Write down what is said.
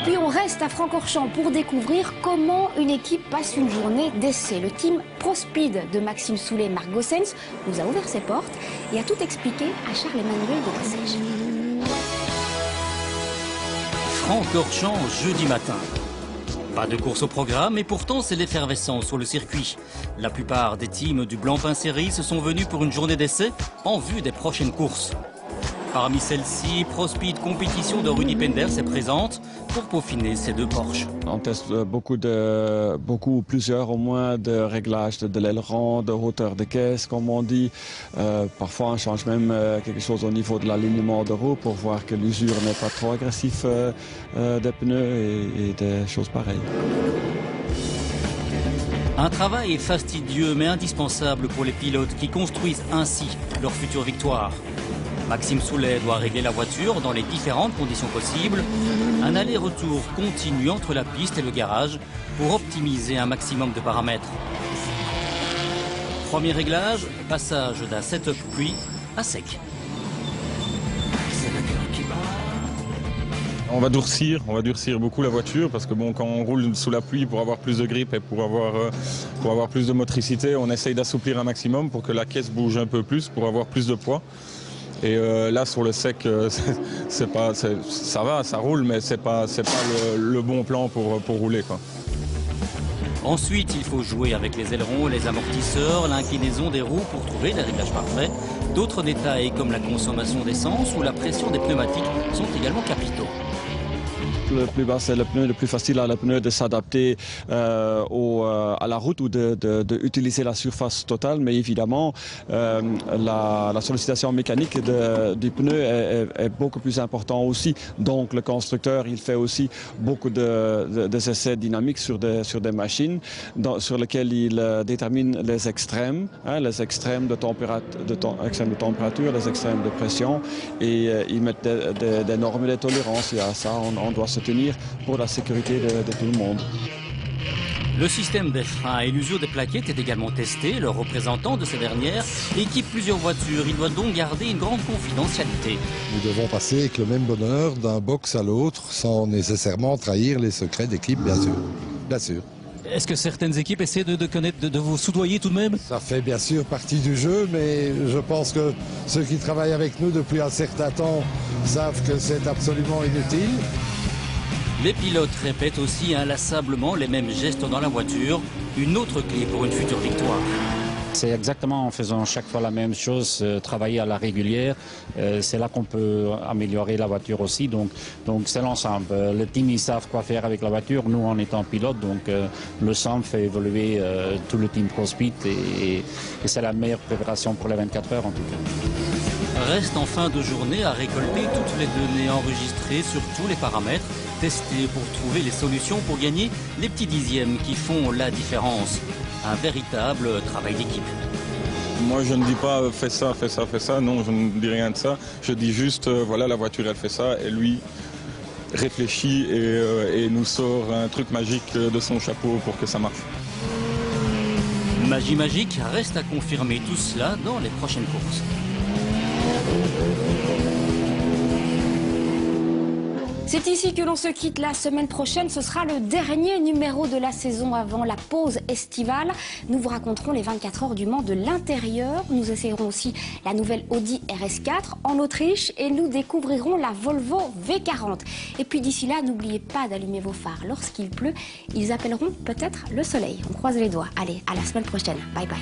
puis on reste à Francorchamps pour découvrir comment une équipe passe une journée d'essai. Le team ProSpeed de Maxime Soulet et Marc Gossens nous a ouvert ses portes et a tout expliqué à Charles-Emmanuel de Passage. Francorchamps, jeudi matin. Pas de course au programme, et pourtant c'est l'effervescence sur le circuit. La plupart des teams du Blancpain Série se sont venus pour une journée d'essai en vue des prochaines courses. Parmi celles-ci, ProSpeed Compétition de Rudy Penders est présente pour peaufiner ces deux Porsche. On teste plusieurs au moins de réglages de l'aileron, de hauteur de caisse comme on dit. Parfois on change même quelque chose au niveau de l'alignement de roue pour voir que l'usure n'est pas trop agressive des pneus et des choses pareilles. Un travail fastidieux mais indispensable pour les pilotes qui construisent ainsi leur future victoire. Maxime Soulet doit régler la voiture dans les différentes conditions possibles. Un aller-retour continu entre la piste et le garage pour optimiser un maximum de paramètres. Premier réglage, passage d'un setup pluie à sec. On va durcir beaucoup la voiture parce que bon, quand on roule sous la pluie pour avoir plus de grip et pour avoir plus de motricité, on essaye d'assouplir un maximum pour que la caisse bouge un peu plus, pour avoir plus de poids. Et là sur le sec, ça va, ça roule, mais c'est pas le bon plan pour rouler, quoi. Ensuite, il faut jouer avec les ailerons, les amortisseurs, l'inclinaison des roues pour trouver les réglages parfaits. D'autres détails comme la consommation d'essence ou la pression des pneumatiques sont également capitaux. Le plus bas, c'est le pneu, le plus facile à le pneu de s'adapter à la route ou d'utiliser la surface totale. Mais évidemment, la sollicitation mécanique du pneu est beaucoup plus importante aussi. Donc le constructeur, il fait aussi beaucoup des essais dynamiques sur des machines sur lesquelles il détermine les extrêmes, les extrêmes de température, les extrêmes de pression. Et ils mettent des normes et des tolérances. Et à ça, on doit se tenir pour la sécurité de tout le monde. Le système des freins et l'usure des plaquettes est également testé. Le représentant de ces dernières équipe plusieurs voitures. Il doit donc garder une grande confidentialité. Nous devons passer avec le même bonheur d'un box à l'autre sans nécessairement trahir les secrets d'équipe, bien sûr. Bien sûr. Est-ce que certaines équipes essaient de connaître, de vous soudoyer tout de même? Ça fait bien sûr partie du jeu, mais je pense que ceux qui travaillent avec nous depuis un certain temps savent que c'est absolument inutile. Les pilotes répètent aussi inlassablement les mêmes gestes dans la voiture, une autre clé pour une future victoire. C'est exactement en faisant chaque fois la même chose, travailler à la régulière, c'est là qu'on peut améliorer la voiture aussi. Donc c'est l'ensemble. Les teams, ils savent quoi faire avec la voiture. Nous, en étant pilote, donc l'ensemble fait évoluer tout le team ProSpeed et c'est la meilleure préparation pour les 24 heures en tout cas. Reste en fin de journée à récolter toutes les données enregistrées sur tous les paramètres, tester pour trouver les solutions pour gagner les petits dixièmes qui font la différence. Un véritable travail d'équipe. Moi je ne dis pas fais ça, fais ça, fais ça, non je ne dis rien de ça. Je dis juste voilà la voiture elle fait ça et lui réfléchit et nous sort un truc magique de son chapeau pour que ça marche. Magie magique, reste à confirmer tout cela dans les prochaines courses. C'est ici que l'on se quitte. La semaine prochaine, ce sera le dernier numéro de la saison avant la pause estivale. Nous vous raconterons les 24 heures du Mans de l'intérieur. Nous essayerons aussi la nouvelle Audi RS4 en Autriche et nous découvrirons la Volvo V40. Et puis d'ici là, n'oubliez pas d'allumer vos phares lorsqu'il pleut. Ils appelleront peut-être le soleil. On croise les doigts. Allez, à la semaine prochaine. Bye bye.